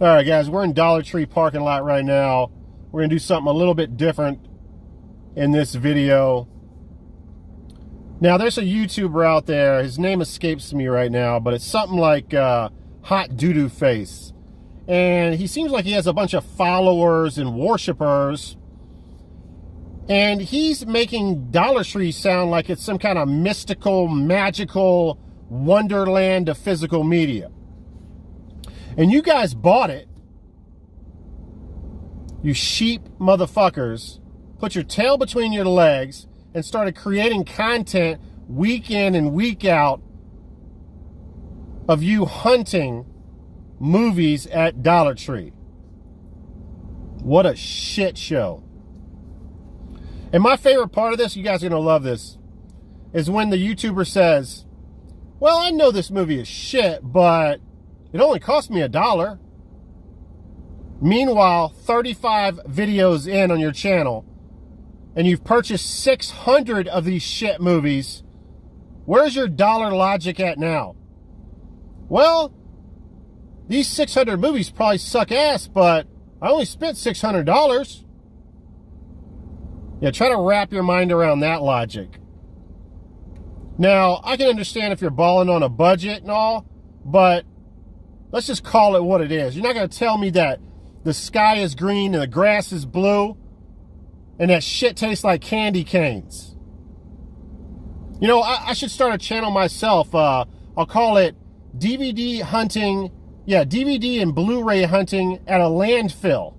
All right, guys, we're in Dollar Tree parking lot right now. We're going to do something a little bit different in this video. Now, there's a YouTuber out there. His name escapes me right now, but it's something like Hot Doo-Doo Face. And he seems like he has a bunch of followers and worshipers. And he's making Dollar Tree sound like it's some kind of mystical, magical wonderland of physical media. And you guys bought it. You sheep motherfuckers put your tail between your legs and started creating content week in and week out of you hunting movies at Dollar Tree. What a shit show. And my favorite part of this, you guys are going to love this, is when the YouTuber says, well, I know this movie is shit, but it only cost me $1. Meanwhile, 35 videos in on your channel, and you've purchased 600 of these shit movies. Where's your dollar logic at now? Well, these 600 movies probably suck ass, but I only spent $600. Yeah, try to wrap your mind around that logic. Now, I can understand if you're balling on a budget and all, but let's just call it what it is. You're not going to tell me that the sky is green and the grass is blue and that shit tastes like candy canes. You know, I should start a channel myself. I'll call it DVD hunting. Yeah, DVD and Blu-ray hunting at a landfill.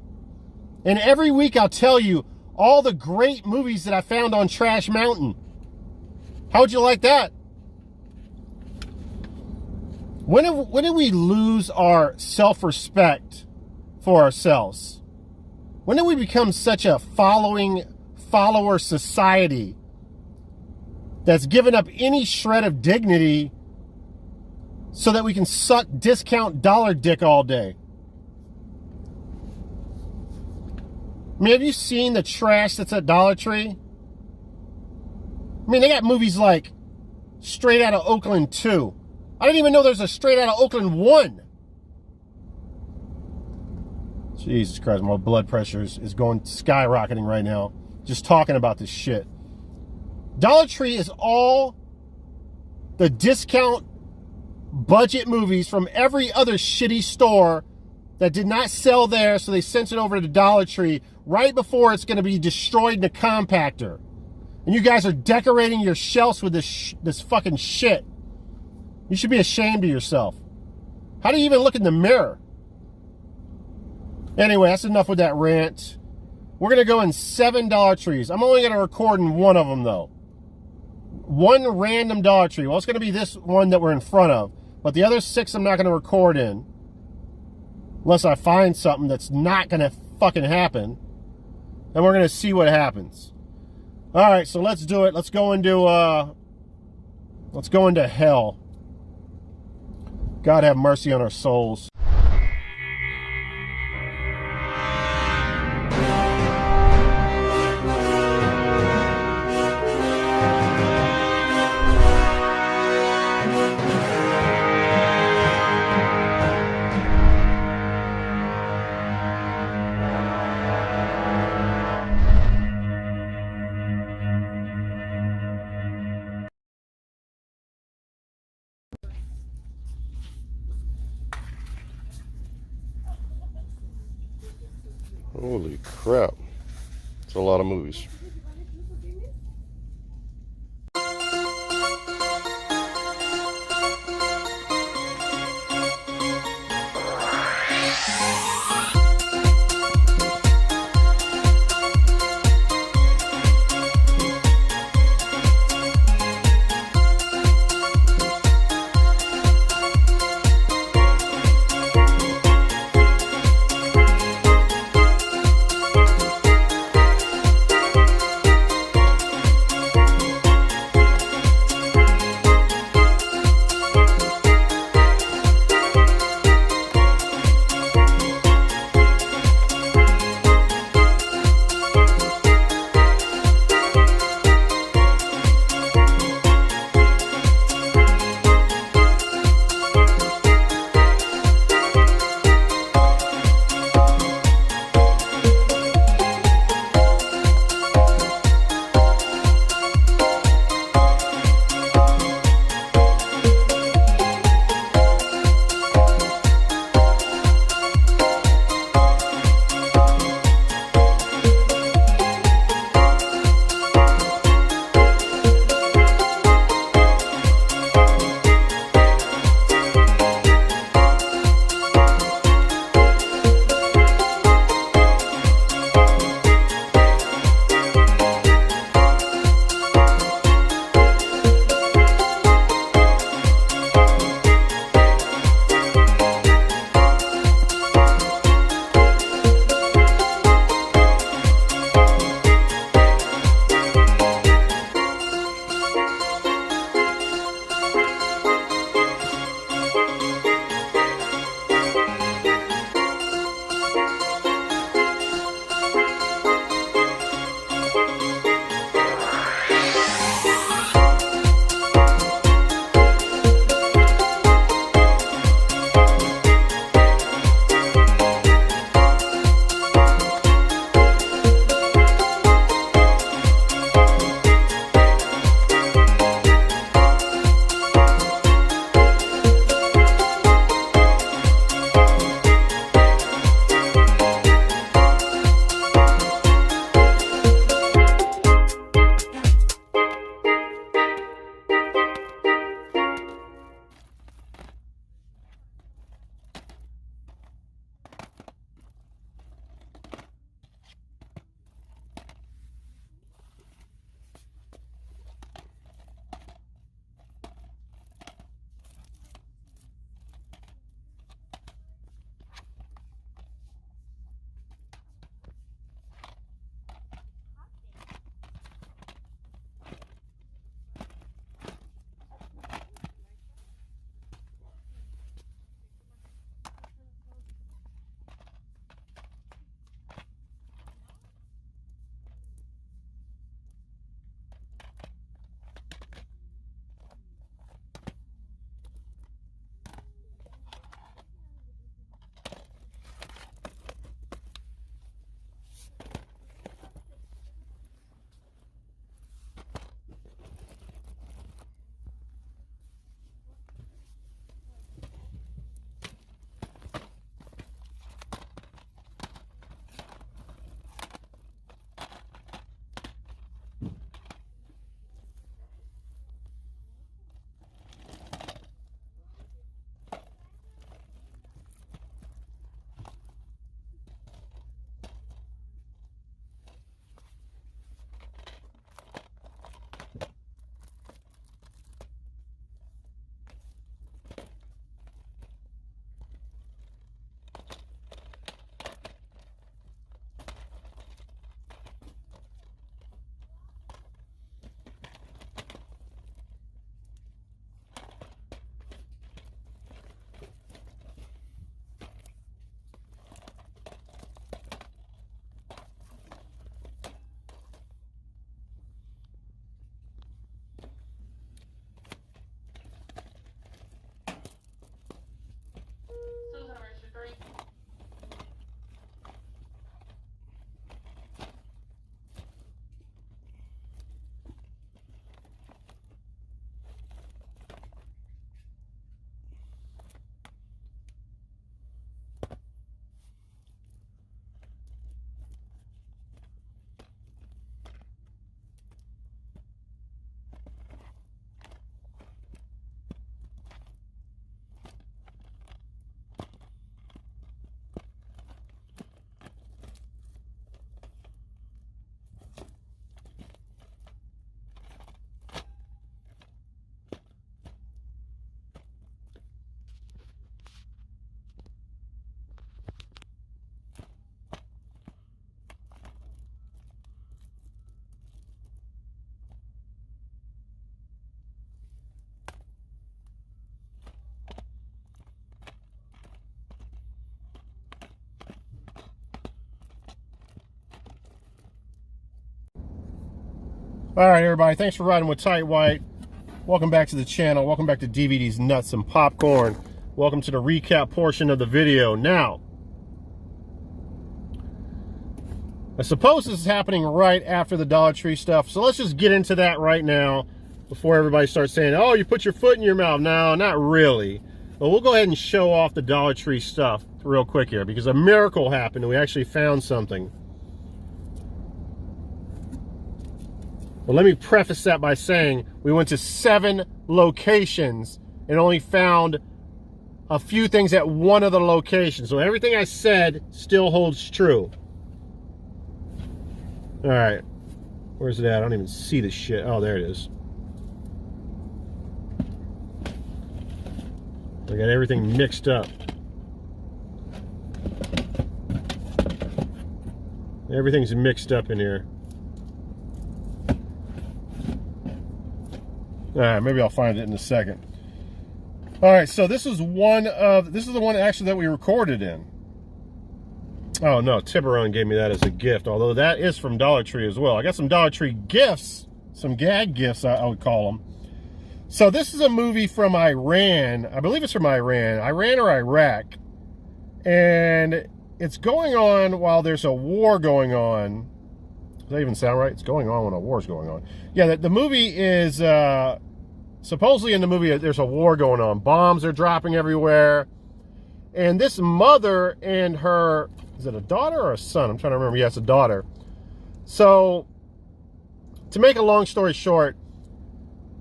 And every week I'll tell you all the great movies that I found on Trash Mountain. How would you like that? When did we lose our self-respect for ourselves? When did we become such a follower society that's given up any shred of dignity so that we can suck discount dollar dick all day? I mean, have you seen the trash that's at Dollar Tree? I mean, they got movies like Straight Outta Oakland 2. I didn't even know there's a Straight Outta Oakland 1. Jesus Christ, my blood pressure is going skyrocketing right now just talking about this shit. Dollar Tree is all the discount budget movies from every other shitty store that did not sell there, so they sent it over to Dollar Tree right before it's going to be destroyed in a compactor. And you guys are decorating your shelves with this fucking shit. You should be ashamed of yourself. How do you even look in the mirror? Anyway, that's enough with that rant. We're going to go in 7 Dollar Trees. I'm only going to record in one of them, though. One random Dollar Tree. Well, it's going to be this one that we're in front of. But the other 6 I'm not going to record in. Unless I find something that's not going to fucking happen. And we're going to see what happens. All right, so let's do it. Let's go into hell. God have mercy on our souls. Holy crap. It's a lot of movies. All right, everybody, thanks for riding with Tight White. Welcome back to the channel. Welcome back to DVDs, Nuts, and Popcorn. Welcome to the recap portion of the video. Now, I suppose this is happening right after the Dollar Tree stuff, so let's just get into that right now before everybody starts saying, oh, you put your foot in your mouth. No, not really. But we'll go ahead and show off the Dollar Tree stuff real quick here, because a miracle happened and we actually found something. Well, let me preface that by saying we went to 7 locations and only found a few things at one of the locations. So everything I said still holds true. All right. Where's it at? I don't even see the shit. Oh, there it is. I got everything mixed up. Everything's mixed up in here. All right, maybe I'll find it in a second. All right, so this is the one actually that we recorded in. Oh no, Tiburan gave me that as a gift, although that is from Dollar Tree as well. I got some Dollar Tree gifts, some gag gifts I would call them. So this is a movie from Iran. I believe it's from Iran or Iraq. And it's going on while there's a war going on. Does that even sound right? It's going on when a war's going on. Yeah, the movie is, supposedly in the movie, there's a war going on. Bombs are dropping everywhere. And this mother and her, is it a daughter or a son? I'm trying to remember. Yeah, it's a daughter. So, to make a long story short,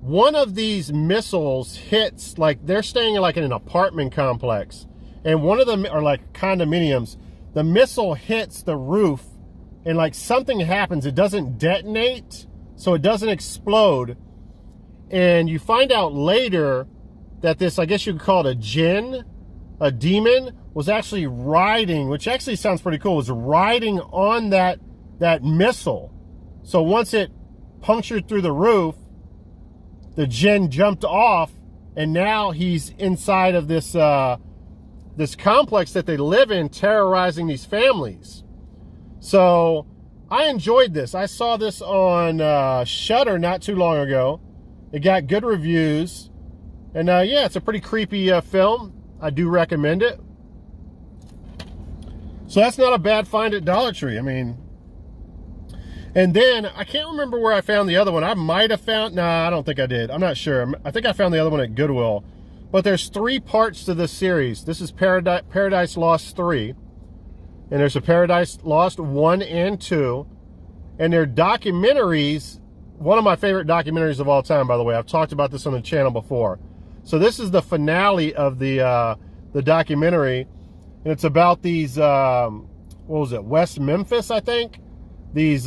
one of these missiles hits, like, they're staying like in an apartment complex. And one of them are like condominiums. The missile hits the roof and like something happens. It doesn't detonate, so it doesn't explode. And you find out later that this, I guess you could call it a jinn, a demon, was actually riding, which actually sounds pretty cool, was riding on that missile. So once it punctured through the roof, the jinn jumped off, and now he's inside of this this complex that they live in, terrorizing these families. So I enjoyed this. I saw this on Shudder not too long ago. It got good reviews. And yeah, it's a pretty creepy film. I do recommend it. So that's not a bad find at Dollar Tree. I mean, and then I can't remember where I found the other one. I might have found, nah, I don't think I did. I'm not sure. I think I found the other one at Goodwill. But there's 3 parts to this series. This is Paradise Lost 3. And there's a Paradise Lost 1 and 2. And they're documentaries. One of my favorite documentaries of all time, by the way. I've talked about this on the channel before. So this is the finale of the documentary. And it's about these, what was it, West Memphis, I think? These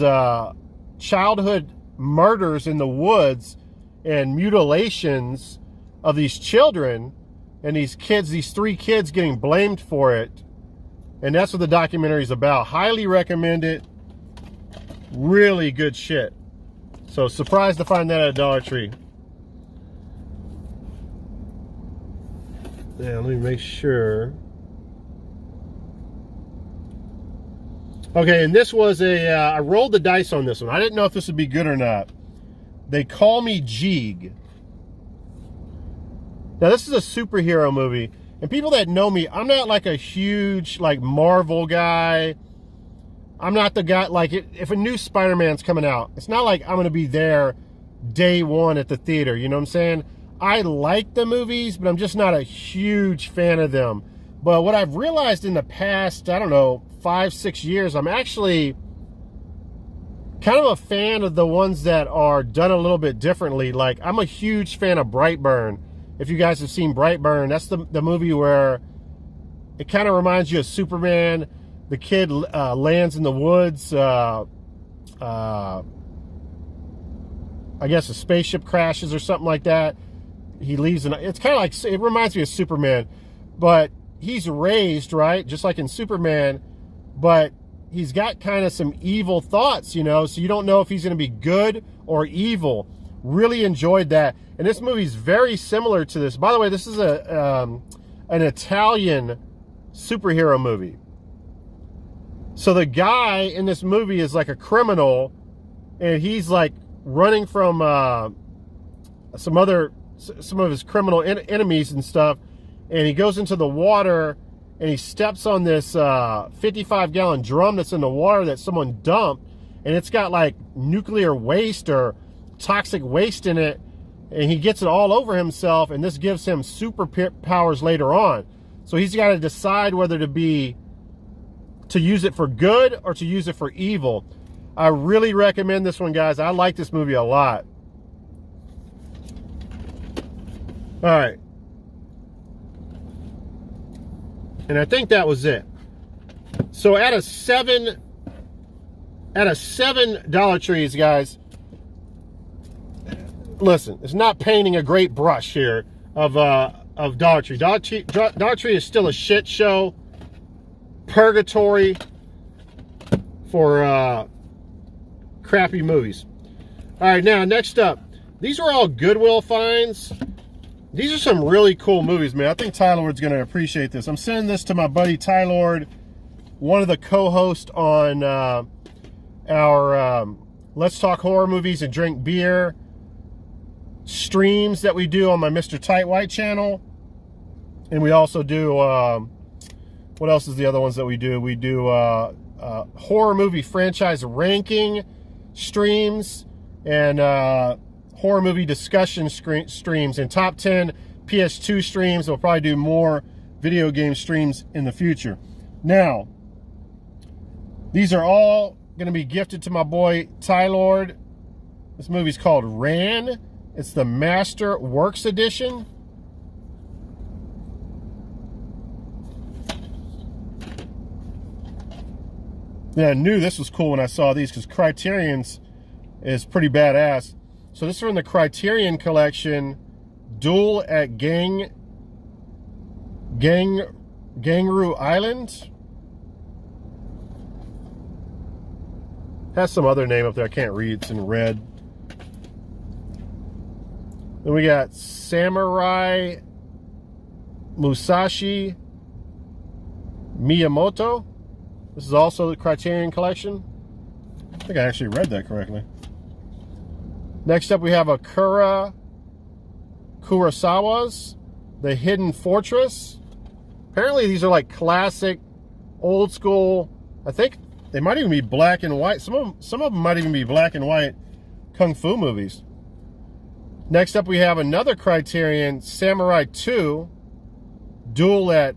childhood murders in the woods and mutilations of these children. And these kids, these 3 kids getting blamed for it. And that's what the documentary is about. Highly recommend it. Really good shit. So surprised to find that at Dollar Tree. Yeah, let me make sure. Okay, and this was I rolled the dice on this one. I didn't know if this would be good or not. They Call Me Jeeg. Now, this is a superhero movie. And people that know me, I'm not like a huge, like, Marvel guy. I'm not the guy, like, if a new Spider-Man's coming out, it's not like I'm going to be there day one at the theater, you know what I'm saying? I like the movies, but I'm just not a huge fan of them. But what I've realized in the past, I don't know, 5-6 years, I'm actually kind of a fan of the ones that are done a little bit differently. Like, I'm a huge fan of Brightburn. If you guys have seen Brightburn, that's the movie where it kind of reminds you of Superman. The kid lands in the woods. I guess a spaceship crashes or something like that. He leaves, and it's kind of like, it reminds me of Superman. But he's raised, right, just like in Superman. But he's got kind of some evil thoughts, you know, so you don't know if he's going to be good or evil. Really enjoyed that. And this movie's very similar to this. By the way, this is an Italian superhero movie. So the guy in this movie is like a criminal, and he's like running from some of his criminal enemies and stuff, and he goes into the water and he steps on this 55-gallon drum that's in the water that someone dumped, and it's got like nuclear waste or toxic waste in it, and he gets it all over himself, and this gives him superpowers later on. So he's got to decide whether to use it for good or to use it for evil. I really recommend this one, guys. I like this movie a lot. All right. And I think that was it. So out of seven Dollar Trees, guys, listen, it's not painting a great brush here of Dollar Tree. Dollar Tree is still a shit show, purgatory for crappy movies. All right, now next up, these are all Goodwill finds. These are some really cool movies, man. I think Tylord's going to appreciate this. I'm sending this to my buddy Tylord, one of the co-hosts on our Let's Talk Horror Movies and Drink Beer streams that we do on my Mr. Tight White channel. And we also do, what else is the other ones that we do? We do horror movie franchise ranking streams and horror movie discussion streams and top 10 PS2 streams. We'll probably do more video game streams in the future. Now, these are all going to be gifted to my boy Tylord. This movie's called Ran. It's the Master Works Edition. Yeah, I knew this was cool when I saw these because Criterion's is pretty badass. So this is from the Criterion collection, Duel at Gangroo Island. Has some other name up there I can't read. It's in red. Then we got Samurai Musashi Miyamoto. This is also the Criterion collection. I think I actually read that correctly. Next up we have Akira Kurosawa's The Hidden Fortress. Apparently these are like classic, old school, I think they might even be black and white. Some of them might even be black and white kung fu movies. Next up we have another Criterion, Samurai 2, Duel at,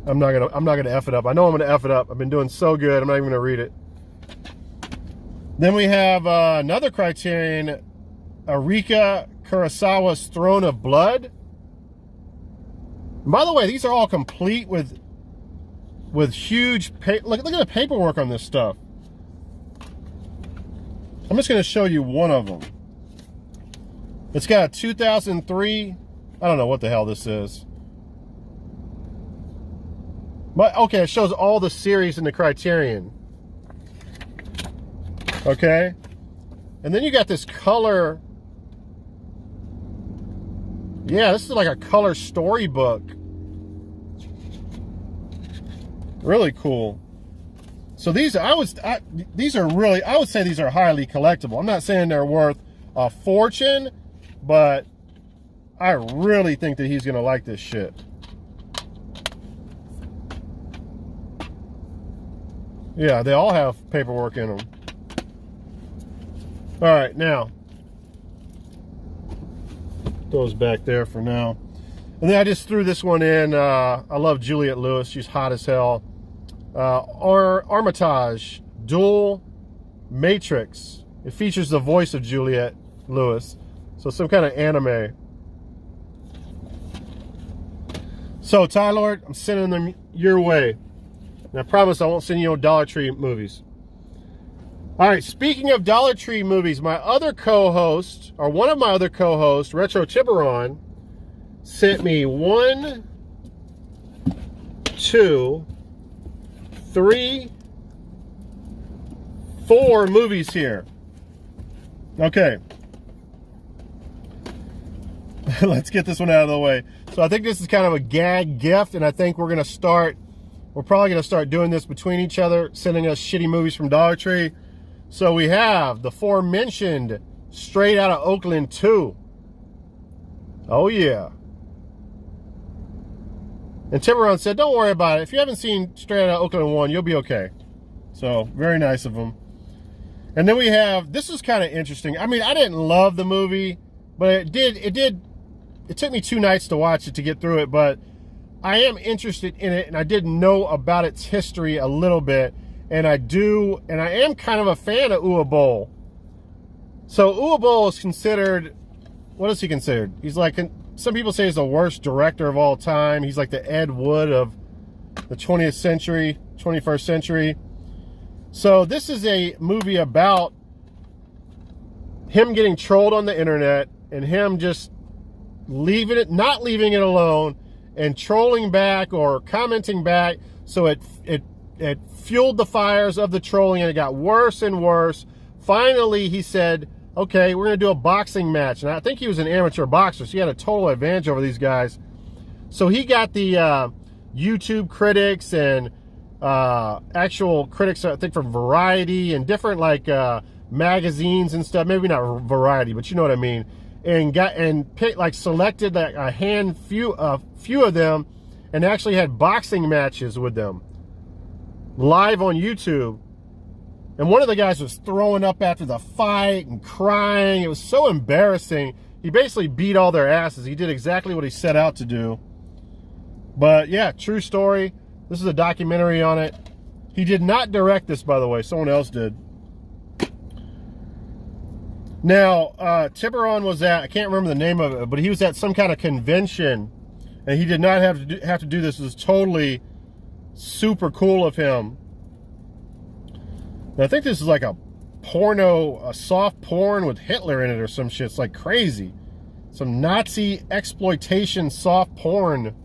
I'm not gonna F it up. I know I'm gonna F it up. I've been doing so good, I'm not even gonna read it. Then we have another Criterion, Arika Kurosawa's Throne of Blood. And by the way, these are all complete with huge, look at the paperwork on this stuff. I'm just going to show you one of them. It's got a 2003, I don't know what the hell this is. But, okay, it shows all the series in the Criterion. Okay? And then you got this color. Yeah, this is like a color storybook. Really cool. So these, these are really, I would say these are highly collectible. I'm not saying they're worth a fortune, but I really think that he's going to like this shit. Yeah, they all have paperwork in them. All right, now, those back there for now. And then I just threw this one in. I love Juliette Lewis. She's hot as hell. Armitage, Duel Matrix. It features the voice of Juliette Lewis. So some kind of anime. So Tylord, I'm sending them your way. And I promise I won't send you no Dollar Tree movies. All right, speaking of Dollar Tree movies, my other co-host, or one of my other co-hosts, Retro Tiburan, sent me 1, 2, 3, 4 movies here. Okay. Let's get this one out of the way. So I think this is kind of a gag gift, and I think we're probably going to start doing this between each other, sending us shitty movies from Dollar Tree. So we have the aforementioned Straight Outta Oakland 2. Oh yeah. And Tiburan said, don't worry about it. If you haven't seen Straight Outta Oakland 1, you'll be okay. So, very nice of him. And then we have, this is kind of interesting. I mean, I didn't love the movie, but it took me 2 nights to watch it to get through it, but I am interested in it, and I did know about its history a little bit, and I am kind of a fan of Uwe Boll. So Uwe Boll is considered, what is he considered? He's like, some people say he's the worst director of all time. He's like the Ed Wood of the 20th century, 21st century. So this is a movie about him getting trolled on the internet and him just not leaving it alone and trolling back or commenting back. So it fueled the fires of the trolling, and it got worse and worse. Finally, he said, okay, we're going to do a boxing match. And I think he was an amateur boxer, so he had a total advantage over these guys. So he got the YouTube critics and actual critics, I think, from Variety and different like magazines and stuff. Maybe not Variety, but you know what I mean. And selected like a few of them, and actually had boxing matches with them live on YouTube. And one of the guys was throwing up after the fight and crying. It was so embarrassing. He basically beat all their asses. He did exactly what he set out to do. But yeah, true story. This is a documentary on it. He did not direct this, by the way. Someone else did. Now, Tiburon was at, I can't remember the name of it, but he was at some kind of convention, and he did not have to do this. It was totally super cool of him. And I think this is like a soft porn with Hitler in it or some shit. It's like crazy. Some Nazi exploitation soft porn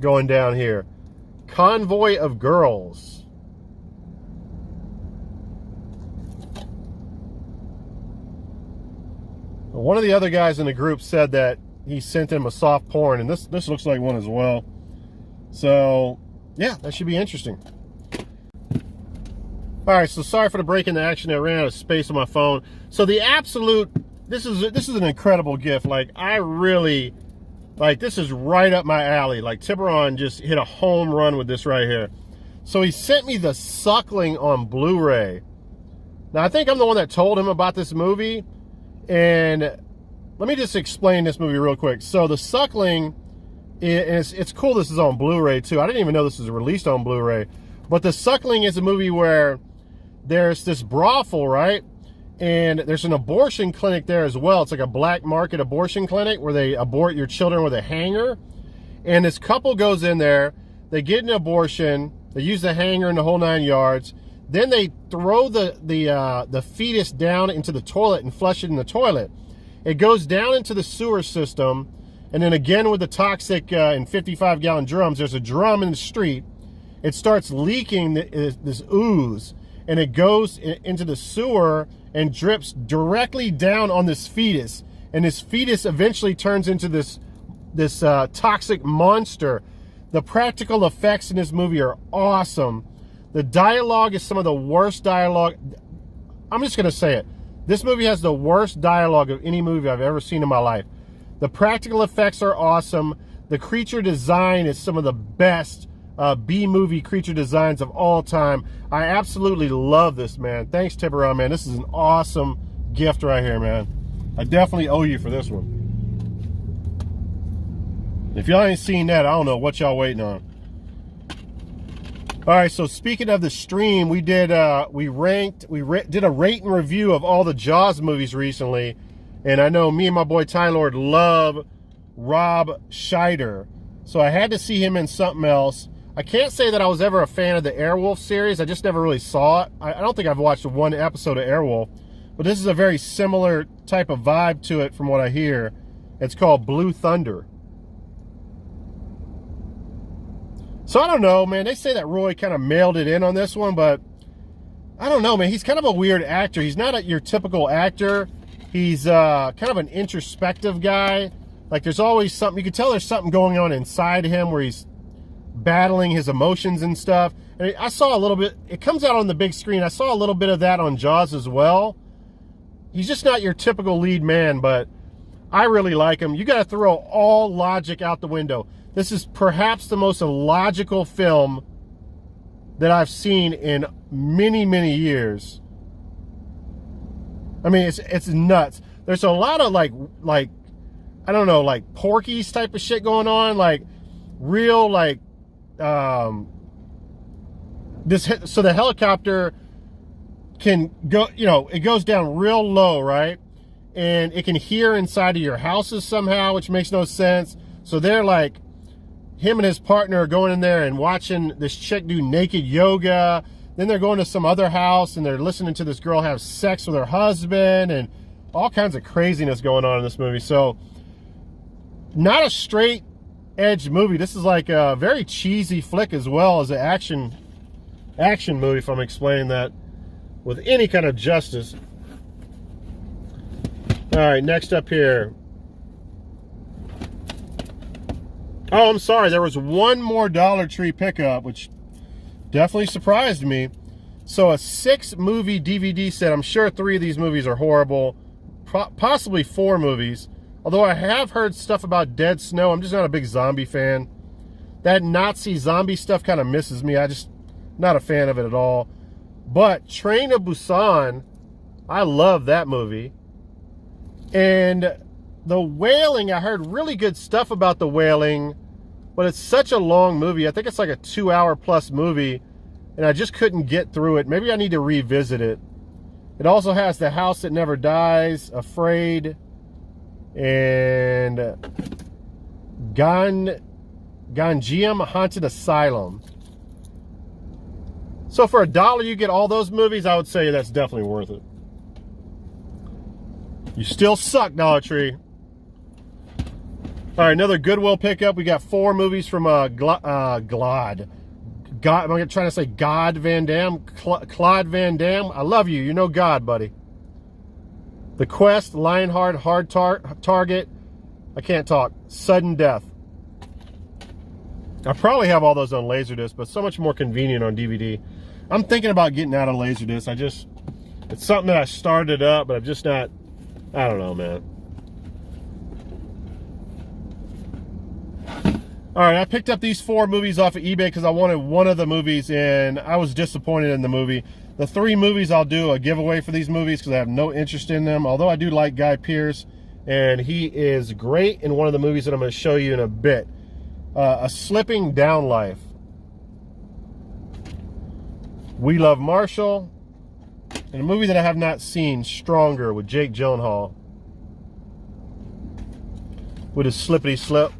going down here. Convoy of Girls. One of the other guys in the group said that he sent him a soft porn, and this looks like one as well. So, yeah, that should be interesting. All right, so sorry for the break in the action. I ran out of space on my phone. So the absolute, this is an incredible gift. Like, I really, like, this is right up my alley. Like, Tiburon just hit a home run with this right here. So he sent me The Suckling on Blu-ray. Now, I think I'm the one that told him about this movie. And let me just explain this movie real quick. So The Suckling, it's cool this is on Blu-ray too. I didn't even know this was released on Blu-ray. But The Suckling is a movie where there's this brothel, right? And there's an abortion clinic there as well. It's like a black market abortion clinic where they abort your children with a hanger. And this couple goes in there. They get an abortion. They use the hanger and the whole 9 yards. Then they throw the fetus down into the toilet and flush it in the toilet. It goes down into the sewer system. And then again with the toxic in 55-gallon drums, there's a drum in the street. It starts leaking this ooze. And it goes into the sewer and drips directly down on this fetus. And this fetus eventually turns into this toxic monster. The practical effects in this movie are awesome. The dialogue is some of the worst dialogue. I'm just going to say it. This movie has the worst dialogue of any movie I've ever seen in my life. The practical effects are awesome. The creature design is some of the best B-movie creature designs of all time. I absolutely love this, man. Thanks, Tiburon, man. This is an awesome gift right here, man. I definitely owe you for this one. If y'all ain't seen that, I don't know what y'all waiting on. All right, so speaking of the stream, we did did a rate and review of all the Jaws movies recently, and I know me and my boy Tylord love Rob Schneider, so I had to see him in something else. I can't say that I was ever a fan of the Airwolf series. I just never really saw it. I don't think I've watched one episode of Airwolf, but this is a very similar type of vibe to it from what I hear. It's called Blue Thunder. So I don't know, man. They say that Roy kind of mailed it in on this one, but I don't know, man. He's kind of a weird actor. He's not your typical actor. He's kind of an introspective guy. Like, there's always something. You can tell there's something going on inside him where he's battling his emotions and stuff. And I saw a little bit, it comes out on the big screen. I saw a little bit of that on Jaws as well. He's just not your typical lead man, but I really like him. You got to throw all logic out the window. This is perhaps the most illogical film that I've seen in many, many years. I mean, it's nuts. There's a lot of like I don't know, like Porky's type of shit going on, like real like so the helicopter can go, you know, it goes down real low, right? And it can hear inside of your houses somehow, which makes no sense. So they're like, him and his partner are going in there and watching this chick do naked yoga. Then they're going to some other house and they're listening to this girl have sex with her husband, and all kinds of craziness going on in this movie. So not a straight edge movie. This is like a very cheesy flick as well as an action movie, if I'm explaining that with any kind of justice. All right, next up here. Oh, I'm sorry. There was one more Dollar Tree pickup, which definitely surprised me. So a 6-movie DVD set. I'm sure 3 of these movies are horrible. Possibly 4 movies. Although I have heard stuff about Dead Snow. I'm just not a big zombie fan. That Nazi zombie stuff kind of misses me. I just not a fan of it at all. But Train to Busan, I love that movie. And The Wailing, I heard really good stuff about The Wailing, but it's such a long movie. I think it's like a 2-hour-plus movie, and I just couldn't get through it. Maybe I need to revisit it. It also has The House That Never Dies, Afraid, and Ganjiam Haunted Asylum. So for $1, you get all those movies. I would say that's definitely worth it. You still suck, Dollar Tree. All right, another Goodwill pickup. We got 4 movies from God. I'm trying to say God Van Damme. Claude Van Damme. I love you. You know God, buddy. The Quest, Lionheart, Hard Target. I can't talk. Sudden Death. I probably have all those on Laserdisc, but so much more convenient on DVD. I'm thinking about getting out of Laserdisc. It's something that I started up, but I'm just not, I don't know, man. All right, I picked up these 4 movies off of eBay because I wanted one of the movies, and I was disappointed in the movie. The 3 movies, I'll do a giveaway for these movies because I have no interest in them, although I do like Guy Pearce, and he is great in one of the movies that I'm going to show you in a bit. A Slipping Down Life. We Love Marshall. And a movie that I have not seen, Stronger, with Jake Gyllenhaal. With his slippity slip.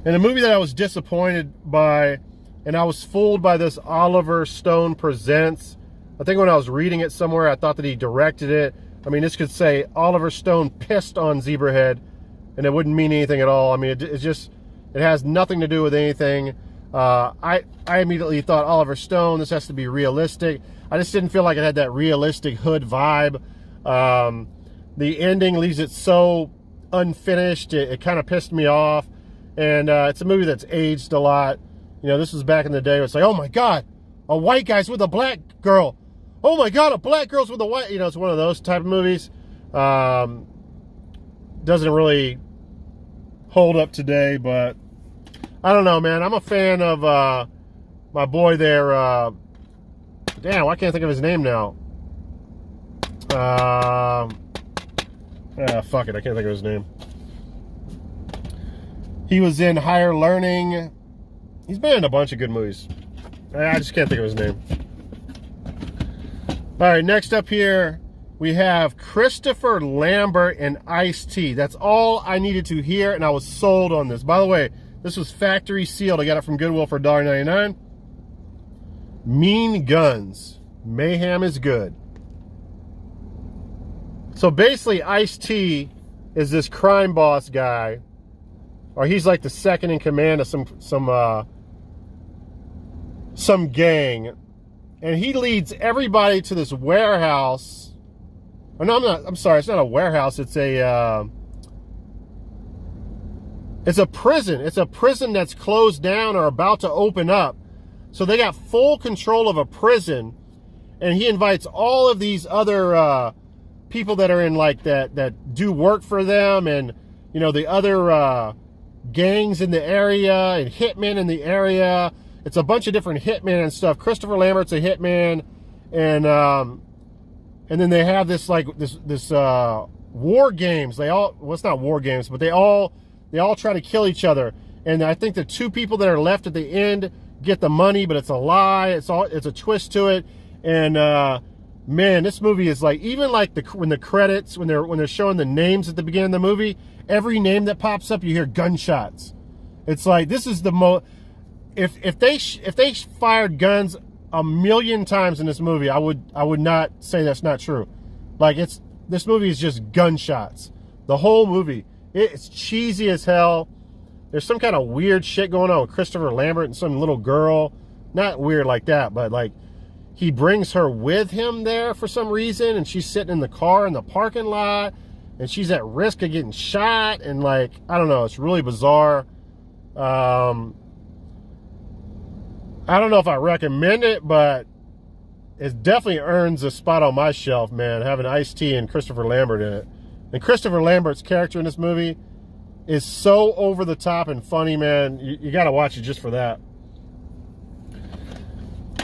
And a movie that I was disappointed by, and I was fooled by this Oliver Stone Presents. I think when I was reading it somewhere, I thought that he directed it. I mean, this could say Oliver Stone pissed on Zebrahead, and it wouldn't mean anything at all. I mean, it has nothing to do with anything. I immediately thought Oliver Stone, this has to be realistic. I just didn't feel like it had that realistic hood vibe. The ending leaves it so unfinished. It kind of pissed me off. And it's a movie that's aged a lot. You know, this was back in the day. It's like, oh my God, a white guy's with a black girl. Oh my God, a black girl's with a white. You know, it's one of those type of movies. Doesn't really hold up today, but I don't know, man. I'm a fan of my boy there. Damn, I can't think of his name now. Fuck it, I can't think of his name. He was in Higher Learning. He's been in a bunch of good movies. I just can't think of his name. All right, next up here, we have Christopher Lambert and Ice-T. That's all I needed to hear, and I was sold on this. By the way, this was factory sealed. I got it from Goodwill for $1.99. Mean Guns. Mayhem is good. So basically, Ice-T is this crime boss guy, or he's like the second in command of some gang, and he leads everybody to this warehouse. Oh, no, I'm sorry. It's not a warehouse. It's It's a prison. It's a prison that's closed down or about to open up. So they got full control of a prison, and he invites all of these other people that are in like that do work for them, and you know, the other gangs in the area and hitmen in the area. It's a bunch of different hitmen and stuff. Christopher Lambert's a hitman, and then they have this like this war games. They all, well, it's not war games, but they all try to kill each other. And I think the two people that are left at the end get the money, but it's a lie. It's a twist to it. And man, this movie is like, even like when the credits, when they're showing the names at the beginning of the movie, every name that pops up, you hear gunshots. It's like, this is the most. If they fired guns a million times in this movie, I would not say that's not true. Like, this movie is just gunshots. The whole movie. It's cheesy as hell. There's some kind of weird shit going on with Christopher Lambert and some little girl. Not weird like that, but like, he brings her with him there for some reason, and she's sitting in the car in the parking lot, and she's at risk of getting shot, and like, I don't know, it's really bizarre. I don't know if I recommend it, but it definitely earns a spot on my shelf, man, having Ice-T and Christopher Lambert in it. And Christopher Lambert's character in this movie is so over the top and funny, man. You got to watch it just for that.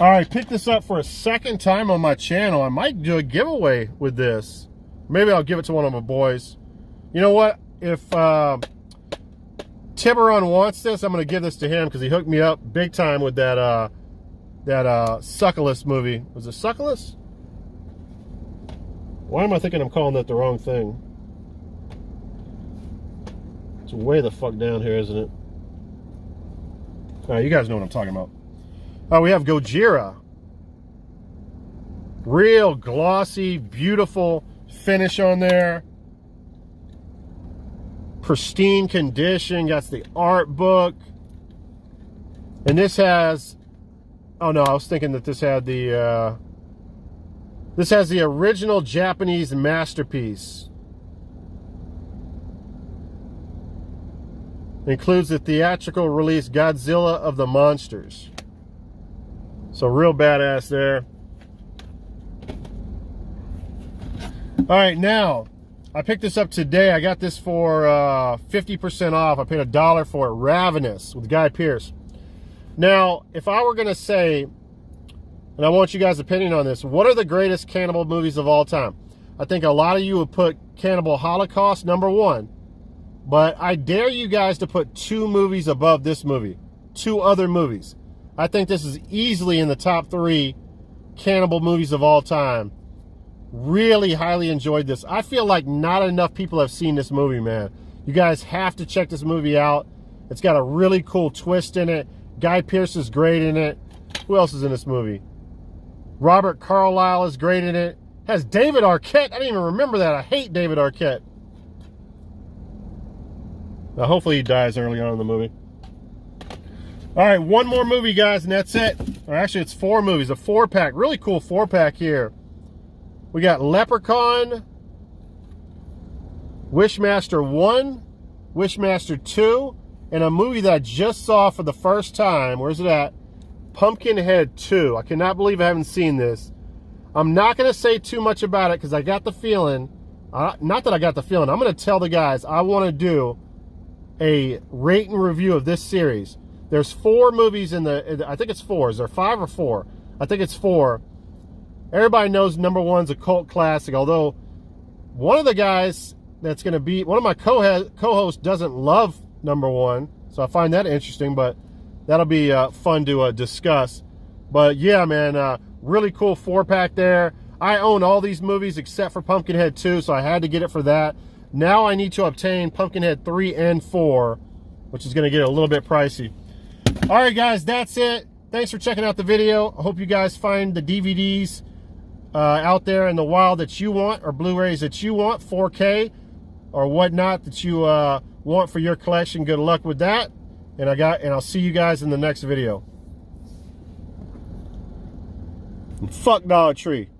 All right, pick this up for a second time on my channel. I might do a giveaway with this. Maybe I'll give it to one of my boys. You know what? If Tiburan wants this, I'm going to give this to him because he hooked me up big time with that Succulus movie. Was it Succulus? Why am I thinking I'm calling that the wrong thing? It's way the fuck down here, isn't it? All right, you guys know what I'm talking about. We have Gojira. Real glossy, beautiful finish on there. Pristine condition. Got the art book. And this has... Oh no, I was thinking that this had the... this has the original Japanese masterpiece. Includes the theatrical release Godzilla of the Monsters. So real badass there. All right, now I picked this up today. I got this for 50% off. I paid $1 for it. Ravenous with Guy Pearce. Now, if I were gonna say, and I want you guys' opinion on this, what are the greatest cannibal movies of all time? I think a lot of you would put Cannibal Holocaust #1. But I dare you guys to put 2 movies above this movie. 2 other movies. I think this is easily in the top 3 cannibal movies of all time. Really highly enjoyed this. I feel like not enough people have seen this movie, man. You guys have to check this movie out. It's got a really cool twist in it. Guy Pearce is great in it. Who else is in this movie? Robert Carlyle is great in it. Has David Arquette. I didn't even remember that. I hate David Arquette. Now, hopefully he dies early on in the movie. All right, one more movie, guys, and that's it. Or actually, it's 4 movies, a 4-pack. Really cool 4-pack here. We got Leprechaun, Wishmaster 1, Wishmaster 2, and a movie that I just saw for the first time. Where's it at? Pumpkinhead 2. I cannot believe I haven't seen this. I'm not going to say too much about it because I got the feeling, not that I got the feeling, I'm going to tell the guys I want to do a rate and review of this series. There's 4 movies in the, I think it's 4. Is there 5 or 4? I think it's 4. Everybody knows #1's a cult classic, although one of the guys that's going to be, one of my co-hosts doesn't love #1, so I find that interesting, but that'll be fun to discuss. But yeah, man, really cool 4-pack there. I own all these movies except for Pumpkinhead 2, so I had to get it for that. Now I need to obtain Pumpkinhead 3 and 4, which is going to get a little bit pricey. All right, guys, that's it. Thanks for checking out the video. I hope you guys find the DVDs out there in the wild that you want, or Blu-rays that you want, 4K or whatnot that you want for your collection. Good luck with that. And I'll see you guys in the next video. And fuck Dollar Tree.